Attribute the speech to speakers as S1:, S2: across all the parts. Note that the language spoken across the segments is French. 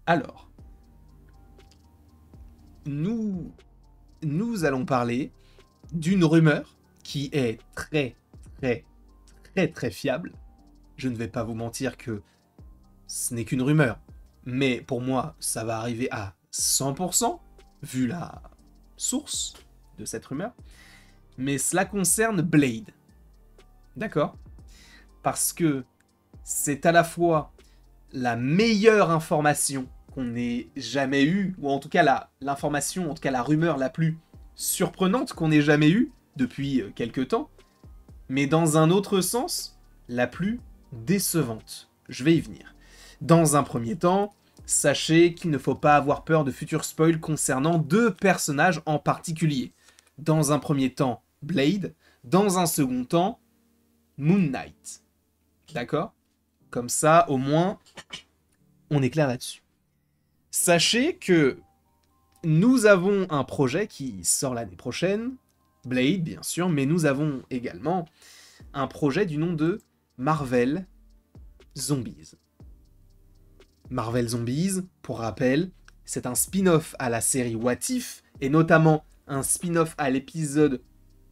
S1: Alors, nous allons parler d'une rumeur qui est très, très, très, très fiable. Je ne vais pas vous mentir que ce n'est qu'une rumeur. Mais pour moi, ça va arriver à 100%, vu la source de cette rumeur. Mais cela concerne Blade. D'accord ? Parce que c'est à la fois la meilleure information qu'on ait jamais eue, ou en tout cas l'information, en tout cas la rumeur la plus surprenante qu'on ait jamais eue depuis quelque temps, mais dans un autre sens, la plus décevante. Je vais y venir. Dans un premier temps, sachez qu'il ne faut pas avoir peur de futurs spoils concernant deux personnages en particulier. Dans un premier temps, Blade. Dans un second temps, Moon Knight. D'accord ? Comme ça, au moins, on est clair là-dessus. Sachez que nous avons un projet qui sort l'année prochaine, Blade, bien sûr, mais nous avons également un projet du nom de Marvel Zombies. Marvel Zombies, pour rappel, c'est un spin-off à la série What If, et notamment un spin-off à l'épisode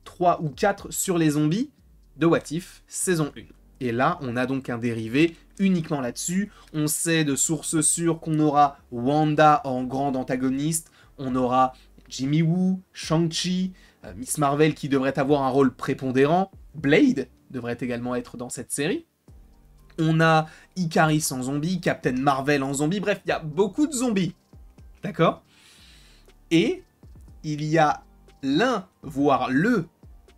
S1: 3 ou 4 sur les zombies de What If, saison 1. Et là, on a donc un dérivé uniquement là-dessus. On sait de sources sûres qu'on aura Wanda en grande antagoniste, on aura Jimmy Woo, Shang-Chi, Miss Marvel qui devrait avoir un rôle prépondérant, Blade devrait également être dans cette série. On a Icaris en zombie, Captain Marvel en zombie, bref, il y a beaucoup de zombies. D'accord ? Et il y a l'un, voire le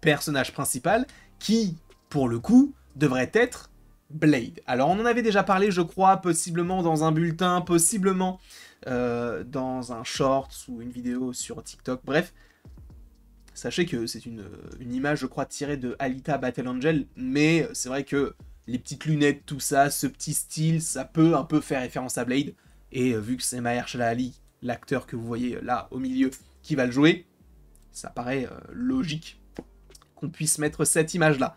S1: personnage principal qui, pour le coup, devrait être Blade. Alors on en avait déjà parlé, je crois, possiblement dans un bulletin, possiblement dans un short ou une vidéo sur TikTok, bref. Sachez que c'est une image, je crois, tirée de Alita Battle Angel, mais c'est vrai que les petites lunettes, tout ça, ce petit style, ça peut un peu faire référence à Blade, et vu que c'est Mahershala Ali, l'acteur que vous voyez là au milieu, qui va le jouer, ça paraît logique qu'on puisse mettre cette image-là.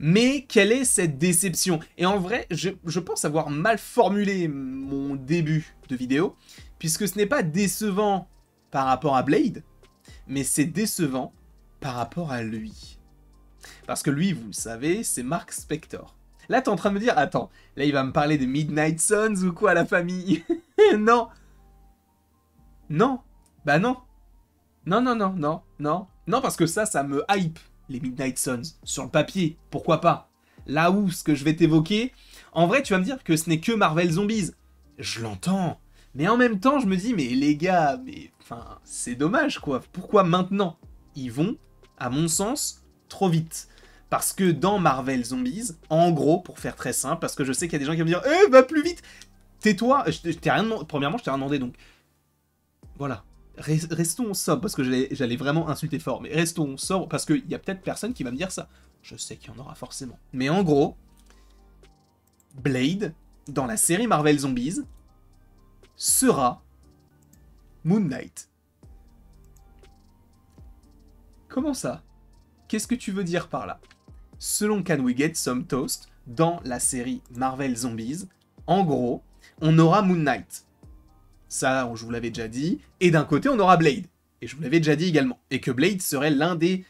S1: Mais quelle est cette déception ? Et en vrai, je pense avoir mal formulé mon début de vidéo, puisque ce n'est pas décevant par rapport à Blade, mais c'est décevant par rapport à lui. Parce que lui, vous le savez, c'est Mark Spector. Là, t'es en train de me dire, attends, là il va me parler de Midnight Suns ou quoi, la famille ? Non. Non. Bah non. Non, non, non, non, non. Non, parce que ça me hype. Les Midnight Suns, sur le papier, pourquoi pas. Là où, ce que je vais t'évoquer, en vrai, tu vas me dire que ce n'est que Marvel Zombies. Je l'entends. Mais en même temps, je me dis, mais les gars, mais enfin, c'est dommage, quoi. Pourquoi maintenant ? Ils vont, à mon sens, trop vite. Parce que dans Marvel Zombies, en gros, pour faire très simple, parce que je sais qu'il y a des gens qui vont me dire, va plus vite. Tais-toi. Premièrement, je t'ai rien demandé, donc voilà. Restons sobres, parce que j'allais vraiment insulter fort, mais restons sobres, parce qu'il y a peut-être personne qui va me dire ça. Je sais qu'il y en aura forcément. Mais en gros, Blade, dans la série Marvel Zombies, sera Moon Knight. Comment ça ? Qu'est-ce que tu veux dire par là ? Selon Can We Get Some Toast, dans la série Marvel Zombies, en gros, on aura Moon Knight. Ça, je vous l'avais déjà dit. Et d'un côté, on aura Blade. Et je vous l'avais déjà dit également. Et que Blade serait l'un des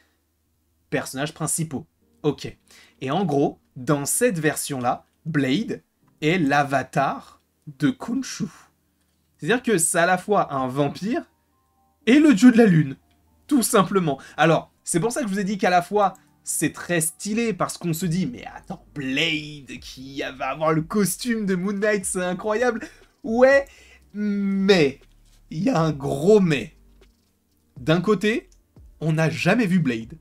S1: personnages principaux. Ok. Et en gros, dans cette version-là, Blade est l'avatar de Khonshu. C'est-à-dire que c'est à la fois un vampire et le dieu de la lune. Tout simplement. Alors, c'est pour ça que je vous ai dit qu'à la fois, c'est très stylé, parce qu'on se dit, mais attends, Blade qui va avoir le costume de Moon Knight, c'est incroyable. Ouais, mais, il y a un gros mais. D'un côté, on n'a jamais vu Blade.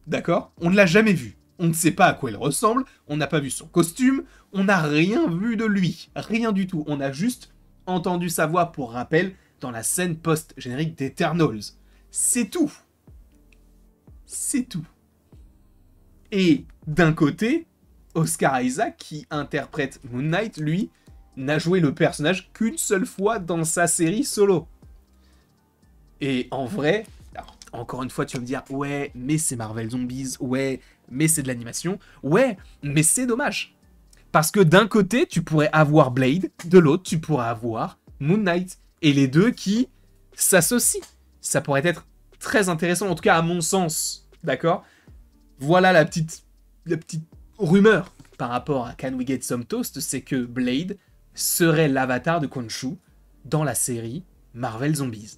S1: D'accord ? On ne l'a jamais vu. On ne sait pas à quoi il ressemble, on n'a pas vu son costume, on n'a rien vu de lui. Rien du tout. On a juste entendu sa voix, pour rappel, dans la scène post-générique d'Eternals. C'est tout. C'est tout. Et d'un côté, Oscar Isaac, qui interprète Moon Knight, lui, n'a joué le personnage qu'une seule fois dans sa série solo. Et en vrai, alors, encore une fois, tu vas me dire, ouais, mais c'est Marvel Zombies, ouais, mais c'est de l'animation, ouais, mais c'est dommage. Parce que d'un côté, tu pourrais avoir Blade, de l'autre, tu pourrais avoir Moon Knight, et les deux qui s'associent. Ça pourrait être très intéressant, en tout cas à mon sens, d'accord? Voilà la petite rumeur par rapport à Can We Get Some Toast, c'est que Blade serait l'avatar de Khonshu dans la série Marvel Zombies.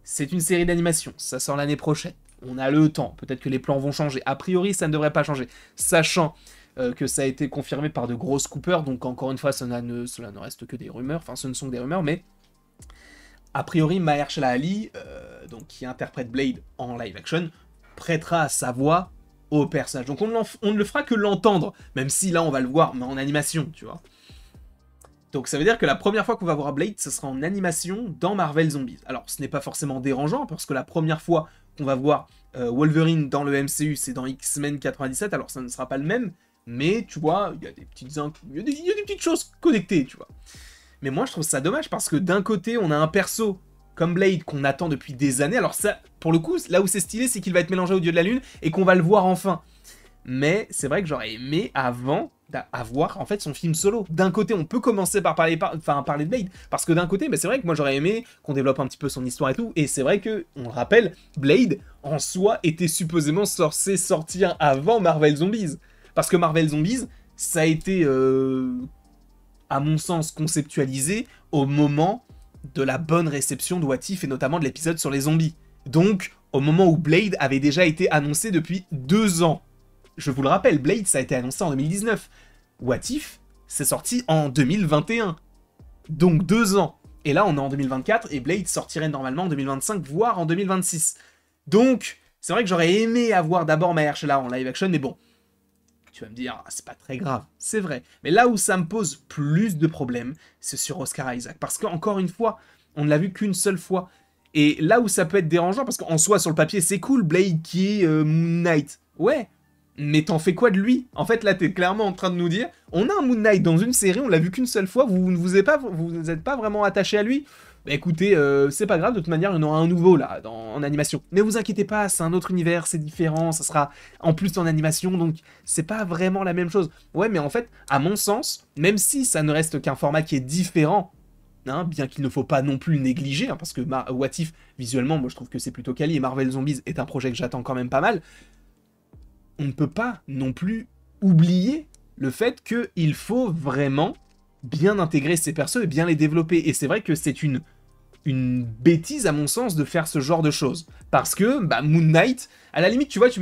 S1: C'est une série d'animation, ça sort l'année prochaine. On a le temps, peut-être que les plans vont changer. A priori, ça ne devrait pas changer, sachant que ça a été confirmé par de grosses coupeurs, donc encore une fois, cela ne reste que des rumeurs, enfin ce ne sont que des rumeurs, mais a priori, Mahershala Ali, donc, qui interprète Blade en live action, prêtera sa voix au personnage. Donc on ne le fera que l'entendre, même si là on va le voir, mais en animation, tu vois. Donc ça veut dire que la première fois qu'on va voir Blade, ce sera en animation dans Marvel Zombies. Alors ce n'est pas forcément dérangeant, parce que la première fois qu'on va voir Wolverine dans le MCU, c'est dans X-Men 97, alors ça ne sera pas le même, mais tu vois, il y a des petites choses connectées, tu vois. Mais moi je trouve ça dommage, parce que d'un côté, on a un perso comme Blade qu'on attend depuis des années, alors ça, pour le coup, là où c'est stylé, c'est qu'il va être mélangé au Dieu de la Lune, et qu'on va le voir enfin. Mais c'est vrai que j'aurais aimé avant avoir en fait son film solo. D'un côté, on peut commencer par parler de Blade, parce que d'un côté, c'est vrai que moi j'aurais aimé qu'on développe un petit peu son histoire et tout, et c'est vrai que, on le rappelle, Blade, en soi, était supposément censé sortir avant Marvel Zombies. Parce que Marvel Zombies, ça a été, à mon sens, conceptualisé au moment de la bonne réception de What If, et notamment de l'épisode sur les zombies. Donc, au moment où Blade avait déjà été annoncé depuis 2 ans. Je vous le rappelle, Blade, ça a été annoncé en 2019. What If, c'est sorti en 2021. Donc 2 ans. Et là, on est en 2024, et Blade sortirait normalement en 2025, voire en 2026. Donc, c'est vrai que j'aurais aimé avoir d'abord Mahershala en live action, mais bon, tu vas me dire, c'est pas très grave, c'est vrai. Mais là où ça me pose plus de problèmes, c'est sur Oscar Isaac. Parce qu'encore une fois, on ne l'a vu qu'une seule fois. Et là où ça peut être dérangeant, parce qu'en soi, sur le papier, c'est cool, Blade qui est Moon Knight. Ouais, mais t'en fais quoi de lui? En fait, là, t'es clairement en train de nous dire, on a un Moon Knight dans une série, on l'a vu qu'une seule fois, vous ne vous êtes pas vraiment attaché à lui? Bah écoutez, c'est pas grave, de toute manière, il y en aura un nouveau, là, en animation. Mais vous inquiétez pas, c'est un autre univers, c'est différent, ça sera en plus en animation, donc c'est pas vraiment la même chose. Ouais, mais en fait, à mon sens, même si ça ne reste qu'un format qui est différent, hein, bien qu'il ne faut pas non plus négliger, hein, parce que What If, visuellement, moi je trouve que c'est plutôt quali, et Marvel Zombies est un projet que j'attends quand même pas mal, on ne peut pas non plus oublier le fait qu'il faut vraiment bien intégrer ces persos et bien les développer. Et c'est vrai que c'est une bêtise, à mon sens, de faire ce genre de choses. Parce que, Moon Knight, à la limite, tu vois, si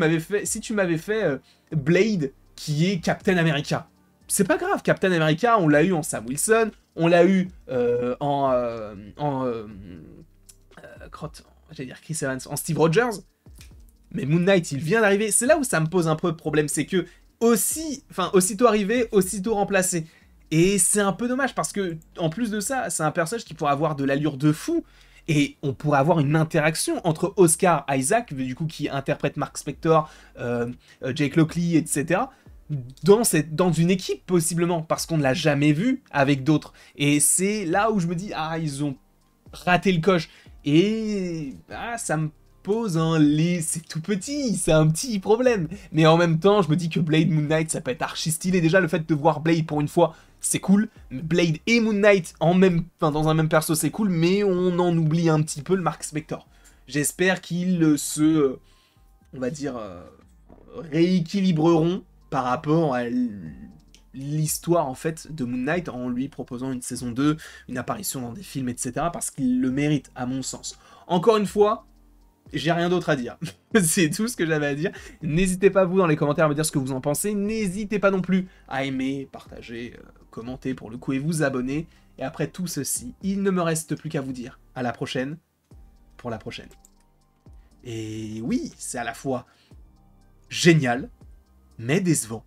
S1: tu m'avais fait Blade, qui est Captain America, c'est pas grave, Captain America, on l'a eu en Sam Wilson, on l'a eu j'allais dire Chris Evans, en Steve Rogers, mais Moon Knight, il vient d'arriver. C'est là où ça me pose un peu de problème, c'est que aussitôt arrivé, aussitôt remplacé. Et c'est un peu dommage, parce que, en plus de ça, c'est un personnage qui pourrait avoir de l'allure de fou, et on pourrait avoir une interaction entre Oscar Isaac, du coup, qui interprète Mark Spector, Jake Lockley, etc., dans une équipe, possiblement, parce qu'on ne l'a jamais vu avec d'autres. Et c'est là où je me dis, ils ont raté le coche. Et ça me pose c'est tout petit, c'est un petit problème. Mais en même temps, je me dis que Blade Moon Knight, ça peut être archi stylé. Déjà, le fait de voir Blade pour une fois, c'est cool. Blade et Moon Knight dans un même perso, c'est cool, mais on en oublie un petit peu le Mark Spector. J'espère qu'ils on va dire, rééquilibreront par rapport à l'histoire en fait de Moon Knight en lui proposant une saison 2, une apparition dans des films, etc. parce qu'il le mérite, à mon sens. Encore une fois, j'ai rien d'autre à dire. C'est tout ce que j'avais à dire. N'hésitez pas, vous, dans les commentaires, à me dire ce que vous en pensez. N'hésitez pas non plus à aimer, partager, commenter pour le coup et vous abonner. Et après tout ceci, il ne me reste plus qu'à vous dire à la prochaine pour la prochaine. Et oui, c'est à la fois génial, mais décevant.